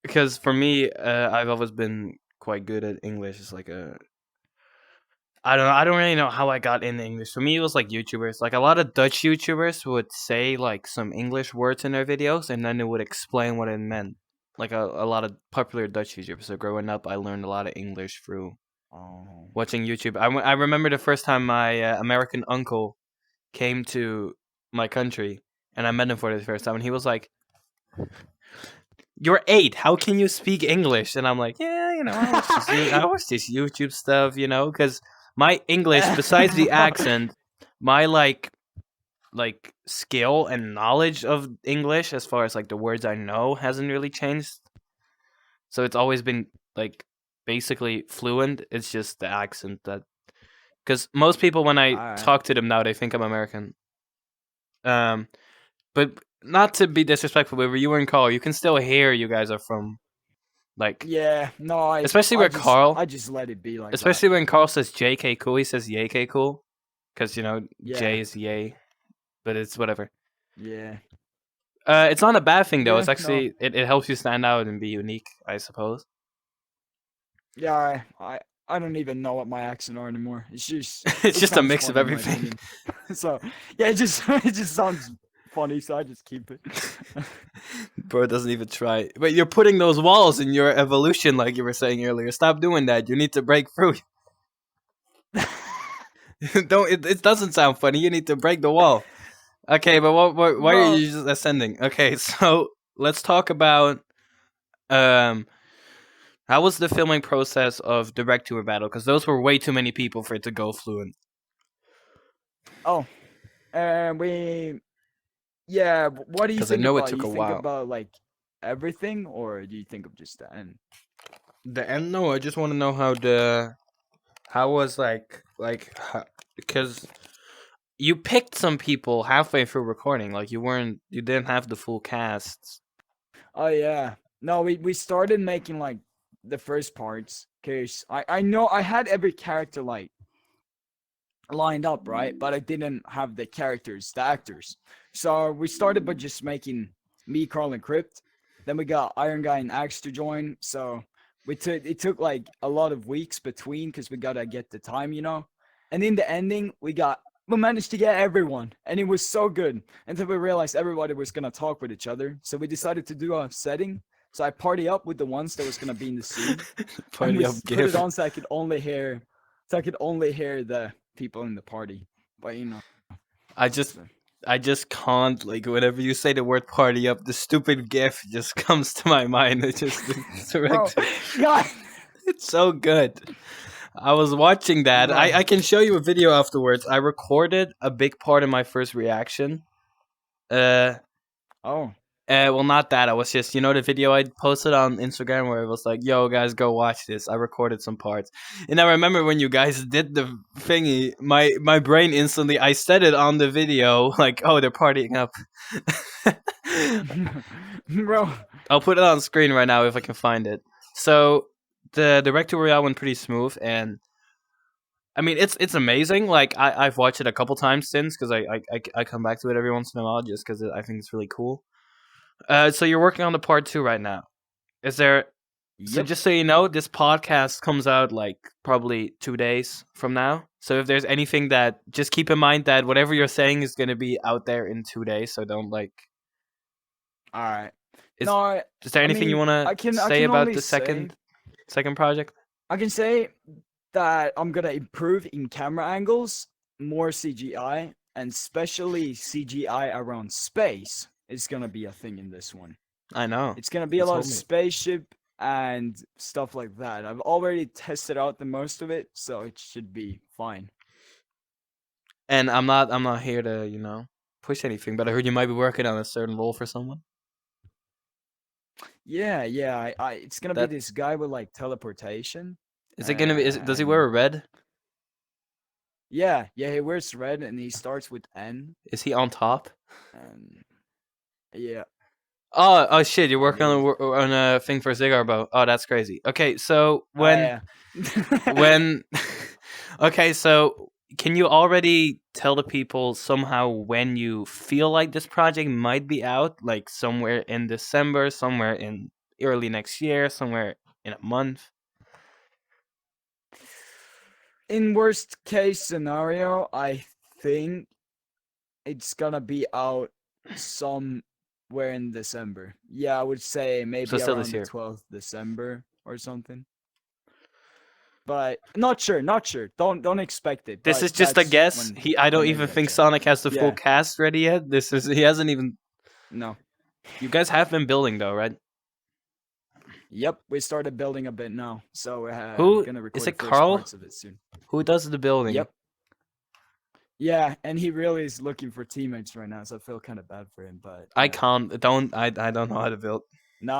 S1: Because for me, I've always been quite good at English. It's like I don't know. I don't really know how I got into English. For me, it was like YouTubers. Like a lot of Dutch YouTubers would say like some English words in their videos, and then they would explain what it meant. Like a lot of popular Dutch YouTubers. So growing up, I learned a lot of English through watching YouTube. I remember the first time my American uncle came to my country, and I met him for the first time, and he was like, "You're 8. How can you speak English?" And I'm like, "Yeah, I watch this YouTube stuff, because my English, besides the accent, my like skill and knowledge of English, as far as like the words I know, hasn't really changed. So it's always been like basically fluent. It's just the accent that, because most people when I talk to them now, they think I'm American. But not to be disrespectful, but where you and Carl, you can still hear you guys are from. Like,
S2: yeah, no,
S1: especially where Carl,
S2: I just let it be like
S1: especially
S2: that.
S1: when Carl says JK cool, he says YK cool, because J is yay, but it's whatever.
S2: Yeah.
S1: It's not a bad thing though.
S2: Yeah,
S1: It's actually it helps you stand out and be unique, I suppose.
S2: Yeah, I don't even know what my accent are anymore. It's just
S1: It's just a
S2: sounds
S1: mix of
S2: funny in my
S1: everything.
S2: opinion. So yeah, it just sounds funny, so I just keep it.
S1: Bro doesn't even try. But you're putting those walls in your evolution, like you were saying earlier. Stop doing that. You need to break through. It doesn't sound funny. You need to break the wall. Okay, but why are you just ascending? Okay, so let's talk about how was the filming process of Direct to a Battle? Because those were way too many people for it to go fluent.
S2: Oh, yeah. What do you
S1: 'Cause I
S2: think
S1: know it
S2: about?
S1: took
S2: You
S1: a
S2: think
S1: while.
S2: about like everything, or do you think of just the end?
S1: The end? No, I just want to know how was because you picked some people halfway through recording. Like you didn't have the full cast.
S2: Oh yeah. No, we started making like the first parts, cause I know I had every character like lined up, right? But I didn't have the characters, the actors. So we started by just making me, Carl, and Crypt. Then we got Iron Guy and Axe to join. So it took like a lot of weeks between because we gotta get the time, And in the ending, we managed to get everyone, and it was so good. Until we realized everybody was gonna talk with each other, so we decided to do a setting. So I party up with the ones that was gonna be in the scene, and
S1: Party
S2: we
S1: up
S2: put
S1: GIF.
S2: it on so I could only hear the people in the party. But
S1: I just can't, like, whenever you say the word party up, the stupid GIF just comes to my mind. It just it's
S2: bro,
S1: direct.
S2: God,
S1: It's so good. I was watching that.
S2: Bro.
S1: I can show you a video afterwards. I recorded a big part of my first reaction.
S2: oh,
S1: Well, not that. I was just, the video I posted on Instagram where it was like, "Yo, guys, go watch this." I recorded some parts, and I remember when you guys did the thingy, my brain instantly, I said it on the video, like, "Oh, they're partying up."
S2: bro.
S1: I'll put it on screen right now if I can find it. So the Recto Royale went pretty smooth, and I mean it's amazing. Like I've watched it a couple times since because I come back to it every once in a while just because I think it's really cool. So you're working on the part 2 right now. Is there? So
S2: Yep.
S1: just so you know, this podcast comes out like probably 2 days from now. So if there's anything that, just keep in mind that whatever you're saying is going to be out there in 2 days. So don't like.
S2: All right.
S1: Is-
S2: No,
S1: Is there anything you
S2: mean,
S1: want
S2: I
S1: to
S2: can
S1: say about
S2: only
S1: the
S2: say-
S1: second project?
S2: I can say that I'm gonna improve in camera angles, more CGI, and especially CGI around space is gonna be a thing in this one.
S1: I know.
S2: It's gonna be
S1: You
S2: a lot of
S1: told me.
S2: spaceship and stuff like that. I've already tested out the most of it, so it should be fine.
S1: And I'm not here to push anything, but I heard you might be working on a certain role for someone.
S2: Yeah, it's gonna
S1: That-
S2: be this guy with like teleportation.
S1: Is it gonna be? Does he wear a red?
S2: Yeah, he wears red and he starts with N.
S1: Is he on top?
S2: And yeah.
S1: Oh shit! You're working
S2: Yeah.
S1: on a thing for Zigar Bow. Oh, that's crazy. Okay, so
S2: Oh,
S1: when
S2: yeah.
S1: when okay, so can you already tell the people somehow when you feel like this project might be out? Like somewhere in December, somewhere in early next year, somewhere in a month?
S2: In worst case scenario, I think it's gonna be out somewhere in December. Yeah, I would say maybe
S1: So still
S2: around
S1: this
S2: the
S1: year.
S2: 12th December or something. But not sure. Don't expect it.
S1: This
S2: but
S1: is just a
S2: that's
S1: guess.
S2: when-
S1: I don't
S2: when
S1: even
S2: maybe I
S1: think
S2: check.
S1: Sonic has the full
S2: Yeah.
S1: cast ready yet. He hasn't even.
S2: No.
S1: You guys have been building though, right?
S2: Yep, we started building a bit now, so
S1: Who-
S2: we're gonna record
S1: is
S2: the
S1: it
S2: first
S1: Carl?
S2: parts of it soon.
S1: Who does the building?
S2: Yep. Yeah, and he really is looking for teammates right now, so I feel kind of bad for him. But
S1: I can't. I don't know how to build.
S2: No.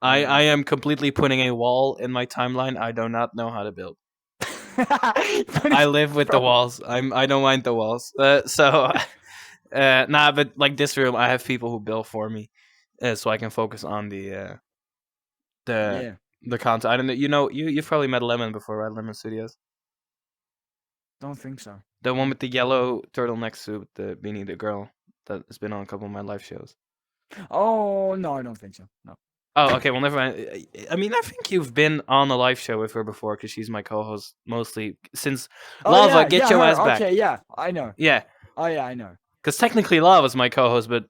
S1: I am completely putting a wall in my timeline. I do not know how to build. I live with the
S2: Bro.
S1: walls. I don't mind the walls. Nah, but like this room, I have people who build for me, so I can focus on the
S2: Yeah.
S1: content. I don't know. You've probably met Lemon before, right? Lemon Studios,
S2: Don't think so.
S1: the one with the yellow turtleneck suit, the beanie, the girl that has been on a couple of my live shows.
S2: Oh no, I don't think so. No.
S1: Oh, okay. Well, never mind. I mean, I think you've been on a live show with her before because she's my co-host mostly since
S2: Oh,
S1: Lava.
S2: yeah,
S1: Get
S2: yeah,
S1: your
S2: her.
S1: ass back.
S2: Okay, yeah, I know.
S1: Yeah,
S2: Oh yeah, I know.
S1: because technically Lava's my co-host, but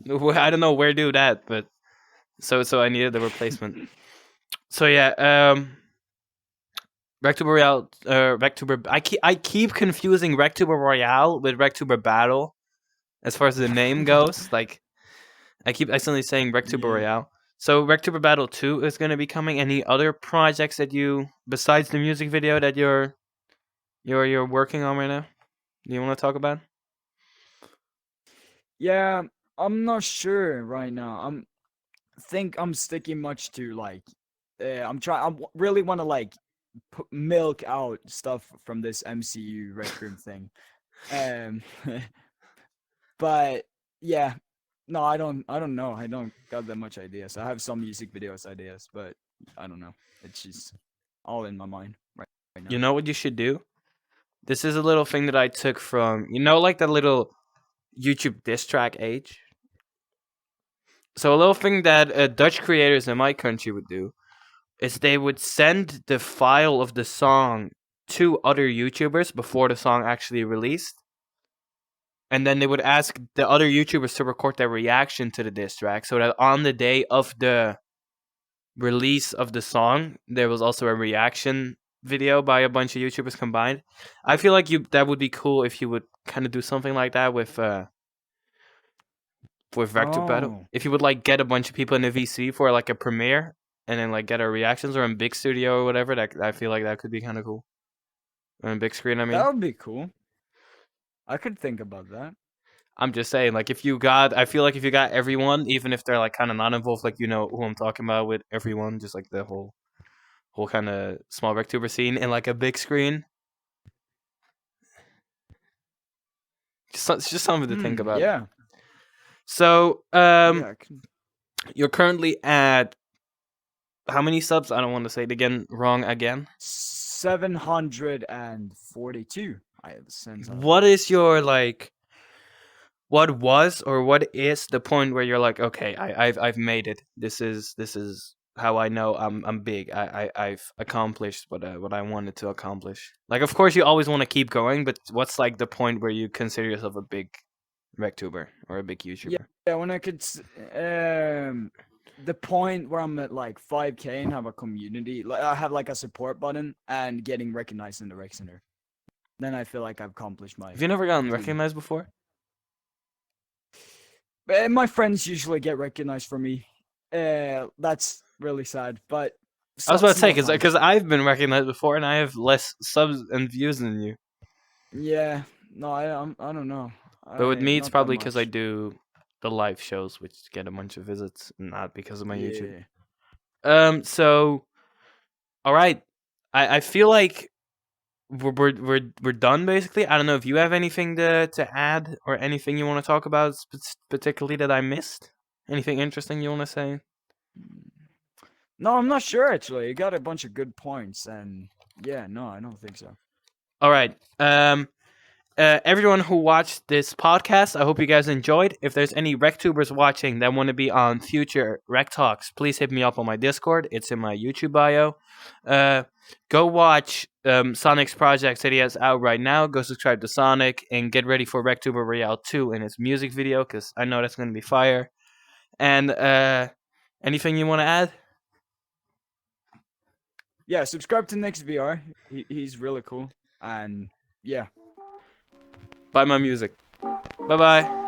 S1: I don't know where to do that. But so I needed the replacement. So yeah, Rectuber Royale, Rectuber. I keep confusing Rectuber Royale with Rectuber Battle, as far as the name goes. Like, I keep accidentally saying Rectuber
S2: Yeah.
S1: Royale. So Rectuber Battle 2 is going to be coming. Any other projects that you, besides the music video, that you're working on right now? Do you want to talk about?
S2: Yeah, I'm not sure right now. Think I'm sticking much to like, I'm trying. Really want to like milk out stuff from this MCU Rec Room thing. But yeah, no, I don't know. I don't got that much ideas. I have some music videos ideas, but I don't know. It's just all in my mind right now.
S1: You know what you should do? This is a little thing that I took from, like that little YouTube diss track age? So a little thing that Dutch creators in my country would do is they would send the file of the song to other YouTubers before the song actually released, and then they would ask the other YouTubers to record their reaction to the diss track, so that on the day of the release of the song, there was also a reaction video by a bunch of YouTubers combined. I feel like that would be cool if you would kind of do something like that with Vector Battle.
S2: Oh,
S1: If you would like get a bunch of people in the VC for like a premiere, and then like get our reactions, or in big studio or whatever, that I feel like that could be kind of cool. On big screen, I mean.
S2: that would be cool. I could think about that.
S1: I'm just saying, like, I feel like if you got everyone, even if they're like kind of not involved, like, you know who I'm talking about with everyone, just like the whole kind of small Rectuber scene in like a big screen. It's just something to think about.
S2: Yeah.
S1: So,
S2: Yeah, I can...
S1: you're currently at how many subs? I don't want to say it again wrong again.
S2: 742. I have since.
S1: What is your like? What was or what is the point where you're like, okay, I've made it. This is how I know I'm big. I've accomplished what I wanted to accomplish. Like, of course, you always want to keep going, but what's like the point where you consider yourself a big Rectuber or a big YouTuber?
S2: Yeah, when I could, the point where I'm at like 5K and have a community, like I have like a support button and getting recognized in the rec center. Then I feel like I've accomplished my.
S1: Have you never gotten
S2: dream.
S1: recognized before?
S2: My friends usually get recognized for me. That's really sad, but.
S1: I was about to say,
S2: sometimes.
S1: because I've been recognized before and I have less subs and views than you.
S2: Yeah, no, I don't know.
S1: But with me, it's
S2: not that
S1: probably because I
S2: much.
S1: do the live shows, which get a bunch of visits, not because of my YouTube.
S2: Yeah.
S1: So, all right, I feel like we're done basically. I don't know if you have anything to add or anything you want to talk about, particularly that I missed. Anything interesting you want to say?
S2: No, I'm not sure actually. You got a bunch of good points, and yeah, no, I don't think so.
S1: All right. Everyone who watched this podcast, I hope you guys enjoyed. If there's any RecTubers watching that want to be on future Rectalkz, please hit me up on my Discord. It's in my YouTube bio. Go watch Sonic's projects that he has out right now. Go subscribe to Sonic and get ready for RecTuber Royale 2 and its music video, because I know that's going to be fire. And anything you want to add?
S2: Yeah, subscribe to Nick's VR. He's really cool, and yeah.
S1: Buy my music. Bye-bye.